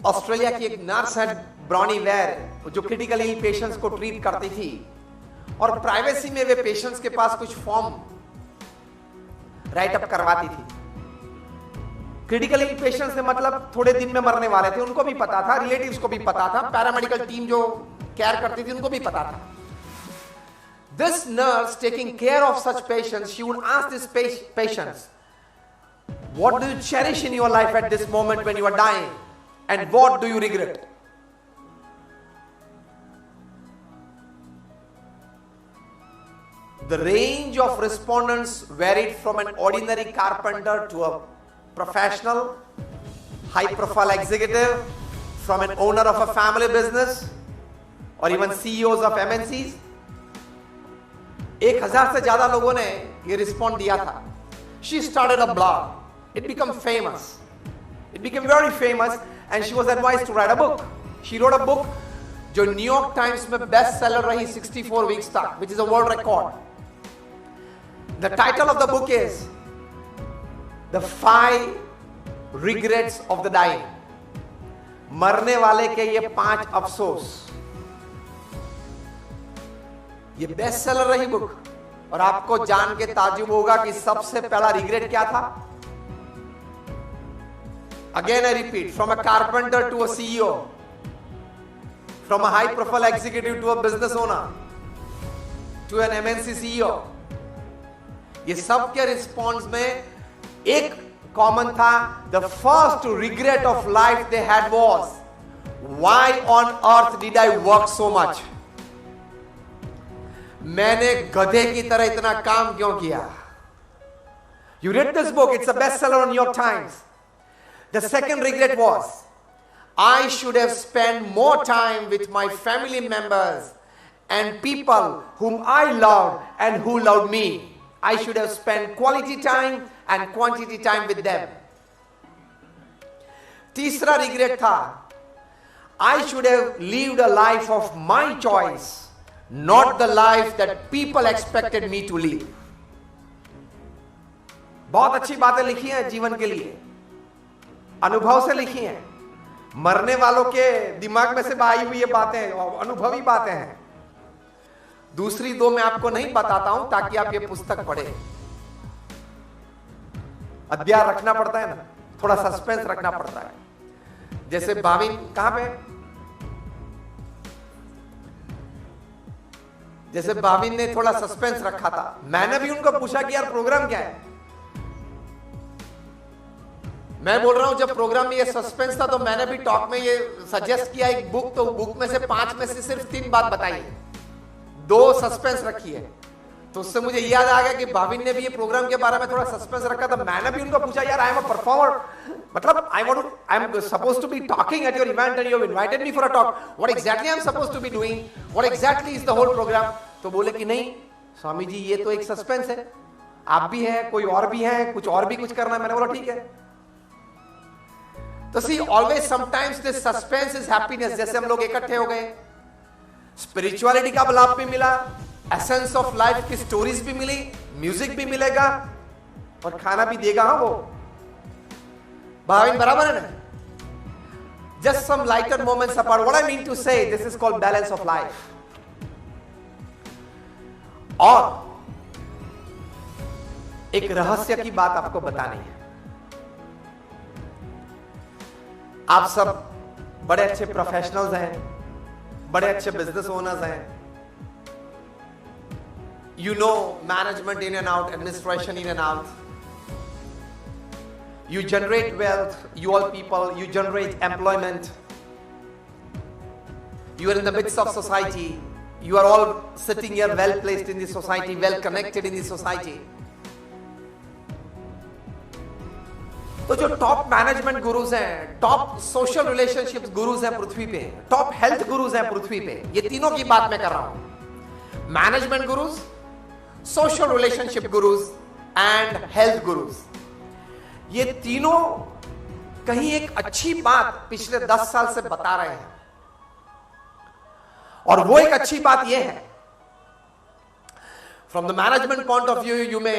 Australia की एक nurse है ब्रॉनी वेयर, जो क्रिटिकल इल पेशेंट्स को ट्रीट करती थी, और प्राइवेसी में वे पेशेंट्स के पास कुछ फॉर्म राइट अप करवाती थी। क्रिटिकल इल पेशेंट्स से मतलब थोड़े दिन में मरने वाले थे, उनको भी पता था, रिलेटिव्स को भी पता था, पैरामेडिकल टीम जो केयर करती थी उनको भी पता था। This nurse taking care of such patients, she would ask these patients, what do you cherish in your life at this moment when you are dying, and what do you regret? The range of respondents varied from an ordinary carpenter to a professional, high-profile executive, from an owner of a family business, or even CEOs of MNCs. 1000 से ज्यादा लोगों ने ये respond दिया था। She started a blog. It became famous. It became very famous, and she was advised to write a book. She wrote a book जो New York times में best seller रही 64 वीक्स तक, which is a world record. The title of the book is The 5 Regrets of the Dying. मरने वाले के ये 5 अफसोस। ये बेस्ट सेलर रही बुक, और आपको जान के ताज्जुब होगा कि सबसे पहला रिग्रेट क्या था। Again I repeat, from a carpenter to a CEO, from a high profile executive to a business owner, to an MNC CEO, ये सब के रिस्पॉन्स में एक कॉमन था। The first regret of life they had was, why on earth did I work so much? मैंने गधे की तरह इतना काम क्यों किया? You read this book, it's a bestseller on New York Times. The second regret was, I should have spent more time with my family members and people whom I loved and who loved me. I should have spent quality time and quantity time with them. तीसरा regret था, I should have lived a life of my choice, not the life that people expected me to live. बहुत अच्छी बातें लिखी हैं जीवन के लिए, अनुभव से लिखी हैं, मरने वालों के दिमाग में से आई हुई ये बातें अनुभवी बातें हैं। दूसरी दो मैं आपको नहीं बताता हूं ताकि आप ये पुस्तक पढ़े। अध्याय रखना पड़ता है ना, थोड़ा सस्पेंस रखना पड़ता है। जैसे भाविन कहां पे, जैसे भाविन ने थोड़ा सस्पेंस रखा था, मैंने भी उनको पूछा कि यार प्रोग्राम क्या है। मैं बोल रहा हूं जब प्रोग्राम में ये सस्पेंस था तो मैंने भी टॉक में ये सजेस्ट किया एक बुक, तो बुक में से 5 में से सिर्फ 3 बात बताई, 2 सस्पेंस रखी है। तो उससे मुझे याद आ गया कि भाविन ने भी ये प्रोग्राम के बारे में थोड़ा सस्पेंस रखा था। मैंने भी उनको पूछा यार आई एम अ परफॉर्मर, मतलब I am supposed to be talking at your event and you have invited me for a talk, what exactly I am supposed to be doing, what exactly is the whole programme. तो बोले कि नहीं स्वामी जी ये तो एक suspense है, आप भी हैं, कोई और भी है, कुछ और भी कुछ करना है। मैंने बोला ठीक है। तो see always sometimes this suspense is happiness. जैसे हम लोग इकट्ठे हो गए, स्पिरिचुअलिटी का लाभ भी मिला, एसेंस ऑफ लाइफ की स्टोरीज भी मिली, म्यूजिक भी मिलेगा और खाना भी देगा। हाँ वो भाविन बराबर है ना। Just some lighter moments apart, what I mean to say, this is called balance of life. और एक रहस्य की बात आपको बतानी है। आप सब बड़े अच्छे प्रोफेशनल्स हैं, बड़े अच्छे बिजनेस ओनर्स हैं, you know management in and out, administration in and out, you generate wealth, you all people, you generate employment, you are in the midst of society, you are all sitting here well placed in the society, well connected in the society. तो जो top management gurus हैं, top social relationships gurus हैं पृथ्वी पे, top health gurus हैं पृथ्वी पे, ये तीनों की बात मैं कर रहा हूं। Management gurus, social relationship gurus and health gurus, ये तीनों कहीं एक अच्छी बात पिछले 10 साल से बता रहे हैं। और वो एक अच्छी बात ये है, from the management point of view you may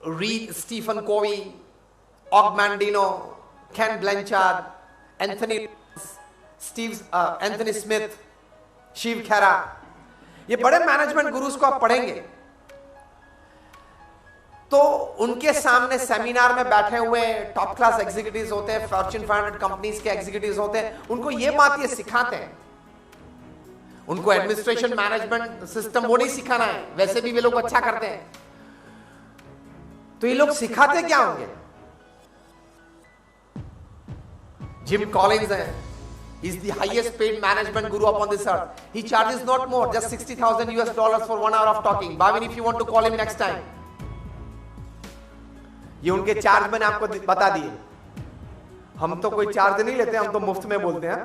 read Stephen Covey, Og Mandino, Ken Blanchard, Anthony, Steve Anthony Smith, Shiv Khera, ये बड़े मैनेजमेंट गुरुज को आप पढ़ेंगे तो उनके सामने सेमिनार में बैठे हुए टॉप क्लास एग्जीक्यूटिव्स होते हैं, फॉर्च्यून 500 कंपनीज के एग्जीक्यूटिव्स होते हैं, उनको ये बात ये सिखाते हैं। उनको एडमिनिस्ट्रेशन मैनेजमेंट सिस्टम वो नहीं सिखाना है, वैसे भी वे लोग अच्छा करते हैं, तो ये लोग सिखाते क्या होंगे? जिम कॉलिंस है, is the highest paid management guru upon this earth. He charges not more, just $60,000 for 1 hour of talking. Bhavin, if you want to call him next time. ये उनके चार्ज मैंने आपको बता दिए। हम तो कोई चार्ज नहीं लेते, हम तो मुफ्त में बोलते हैं।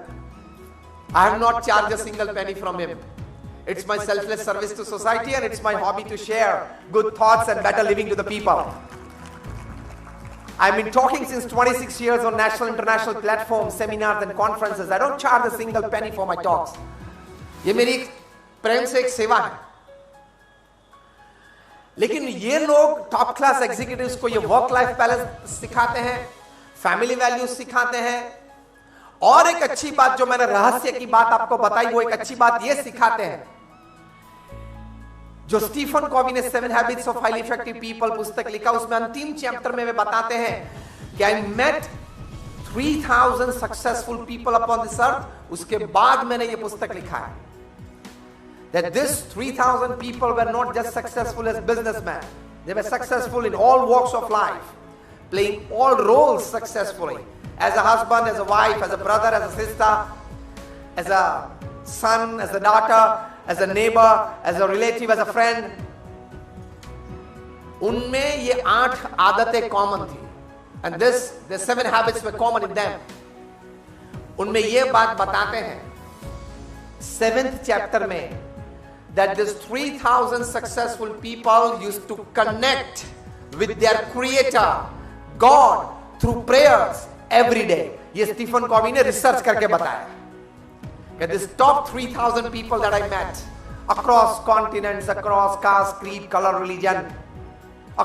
I have not charged a single penny from him. It's my selfless service to society and it's my hobby to share good thoughts and better living to the people. I've been talking since 26 years on national international platforms, seminars and conferences. I don't charge a single penny for my talks. ये मेरी प्रेम से एक सेवा है। लेकिन ये लोग top class executives को ये वर्क लाइफ बैलेंस सिखाते हैं, फैमिली वैल्यूज सिखाते हैं, और एक अच्छी बात जो मैंने रहस्य की बात आपको बताई, वो एक अच्छी बात ये सिखाते हैं जो स्टीफन कॉवी ने 7 habits of highly effective people पुस्तक लिखा, उसमें अंतिम चैप्टर में वे बताते हैं कि I met 3000 successful people upon this earth. उसके बाद मैंने ये पुस्तक लिखा है that this 3000 people were not just successful as businessmen, they were successful in all walks of life, playing all roles successfully, as a husband, as a wife, as a brother, as a sister, as a son, as a daughter, as a neighbor, as a relative, as a friend. उनमें ये 8 आदतें common थी, and the 7 habits were common in them. उनमें ये बात बताते हैं 7th chapter में that these 3000 successful people used to connect with their creator, God, through prayers every day. ये स्टीफन कॉवी ने रिसर्च करके बताया that these top 3000 people that I met across continents, across caste, creed, color, religion,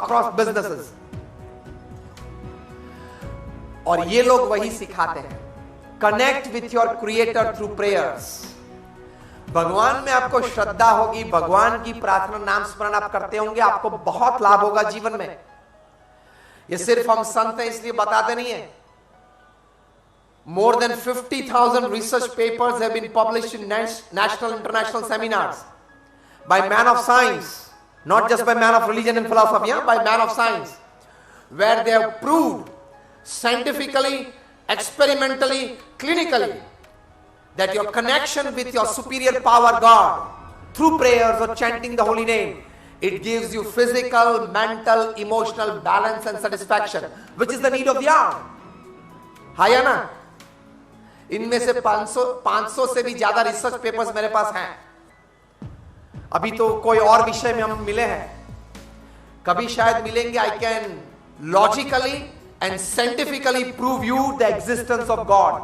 across businesses, और ये लोग वही सिखाते हैं, connect with your creator through prayers. भगवान में आपको श्रद्धा होगी, भगवान की प्रार्थना नाम स्मरण आप करते होंगे, आपको बहुत लाभ होगा जीवन में। ये सिर्फ हम संत हैं इसलिए बताते नहीं है। More than 50,000 research papers have been published in national international seminars by man of science, not just by man of religion and philosophy, by man of science, where they have proved scientifically, experimentally, clinically that your connection with your superior power God through prayers or chanting the holy name, it gives you physical, mental, emotional balance and satisfaction, which is the need of the hour. है या ना? इनमें से 500 से भी ज्यादा research papers मेरे पास हैं। अभी तो कोई और विषय में हम मिले हैं, कभी शायद मिलेंगे। I can logically and scientifically prove you the existence of God.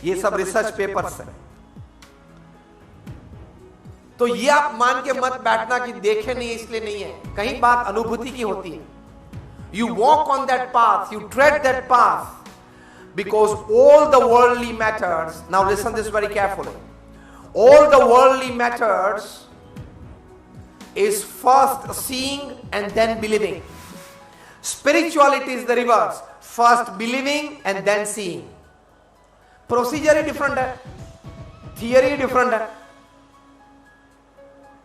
ये सब रिसर्च पेपर्स हैं। तो ये आप मान के मत बैठना कि देखे नहीं इसलिए नहीं है, कहीं बात अनुभूति की होती है। You walk on that path, you tread that path, because all the worldly matters, now listen this very carefully, all the worldly matters is first seeing and then believing. Spirituality is the reverse, first believing and then seeing. Procedure he different है, theory ही different है,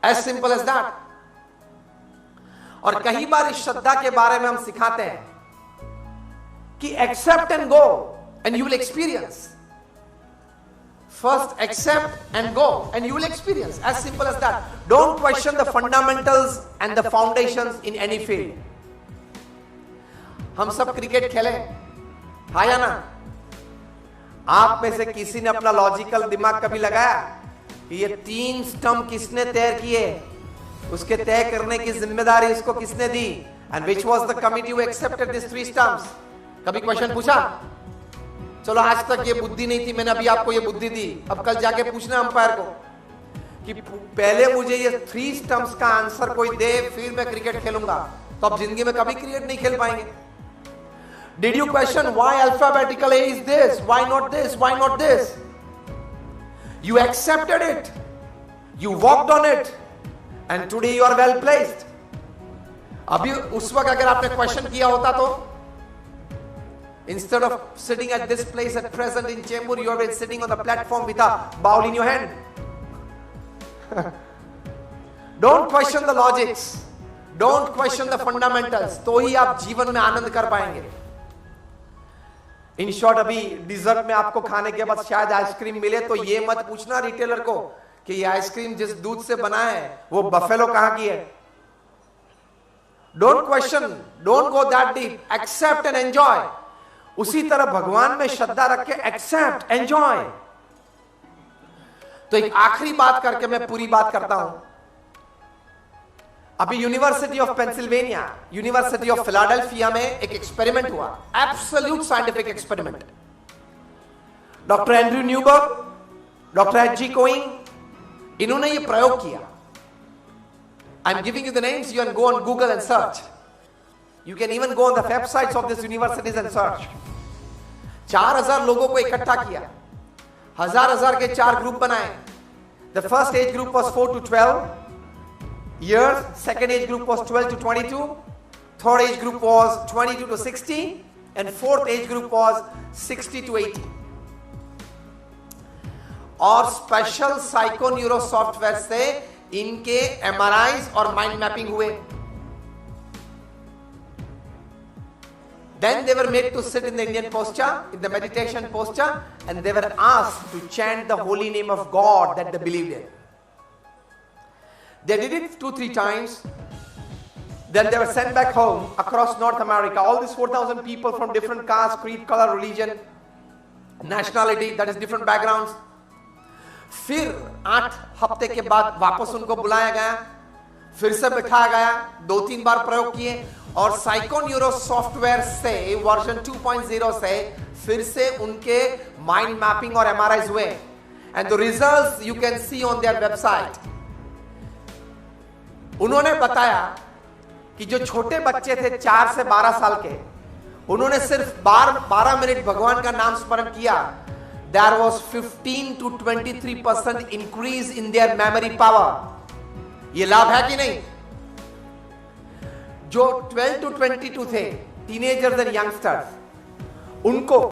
as simple as that. और कई बार इस श्रद्धा के बारे में हम सिखाते हैं कि accept and go and you will experience. First accept and go and you will experience, as simple as that. Don't question the fundamentals and the foundations in any field. हम सब क्रिकेट खेले, हाँ या ना? आप में से किसी ने अपना लॉजिकल दिमाग कभी लगाया कि ये 3 स्टंप किसने तय किए, उसके तय करने की जिम्मेदारी उसको किसने दी, and which was the committee who accepted these 3 stumps? कभी क्वेश्चन पूछा? चलो आज तक ये बुद्धि नहीं थी, मैंने अभी आपको ये बुद्धि दी, अब कल जाके पूछना अंपायर को कि पहले मुझे ये 3 स्टंप्स का आंसर कोई दे, फिर मैं क्रिकेट खेलूंगा। तो अब जिंदगी में कभी क्रिकेट नहीं खेल पाएंगे। Did you question why alphabetical A is this? Why not this? Why not this? You accepted it. You walked on it. And today you are well placed. अभी उस वक्त अगर आपने क्वेश्चन किया होता तो instead of sitting at this place at present in Chembur, you have been sitting on the platform with a bowl in your hand. Don't question the logics. Don't question the fundamentals. तो ही आप जीवन में आनंद कर पाएंगे. In short, अभी dessert में आपको खाने के बाद शायद आइसक्रीम मिले तो ये मत पूछना रिटेलर को कि ये आइसक्रीम जिस दूध से बना है वो बफेलो कहां की है. Don't question, don't go that deep, accept and enjoy. उसी तरह भगवान में श्रद्धा रख के एक्सेप्ट, एंजॉय. तो एक आखिरी बात करके मैं पूरी बात करता हूं. अभी university of Pennsylvania, university of Philadelphia में एक एक्सपेरिमेंट हुआ, absolute scientific experiment. Doctor Andrew Newberg, doctor H G. Koenig, इन्होंने ये प्रयोग किया. I am giving you the names, you can go on Google and search. You can even go on the websites of these universities and search. 4000 लोगों को इकट्ठा किया, हजार के 4 ग्रुप बनाए. The first age group was 4 to 12 years, second age group was 12 to 22, third age group was 22 to 60, and fourth age group was 60 to 80. और special psycho neuro software से इनके MRIs और माइंड मैपिंग हुए. Then they were made to sit in the Indian posture, in the meditation posture, and they were asked to chant the holy name of God that they believed in. They did it 2-3 times. Then they were sent back home across North America. All these 4,000 people from different caste, creed, color, religion, nationality, that is different backgrounds. फिर 8 हफ्ते के बाद वापस उनको बुलाया गया, फिर से बिठाया गया, 2-3 बार प्रयोग किए और साइको न्यूरो सॉफ्टवेयर से वर्जन 2.0 से फिर से उनके माइंड मैपिंग और MRIs हुए. And the results you can see on their website. उन्होंने बताया कि जो छोटे बच्चे थे 4 से 12 साल के, उन्होंने सिर्फ 12 मिनट भगवान का नाम स्मरण किया. There was 15 to 23% increase in their memory power. ये लाभ है कि नहीं? जो 12 to 22 थे, टीनेजर्स एंड यंगस्टर्स, उनको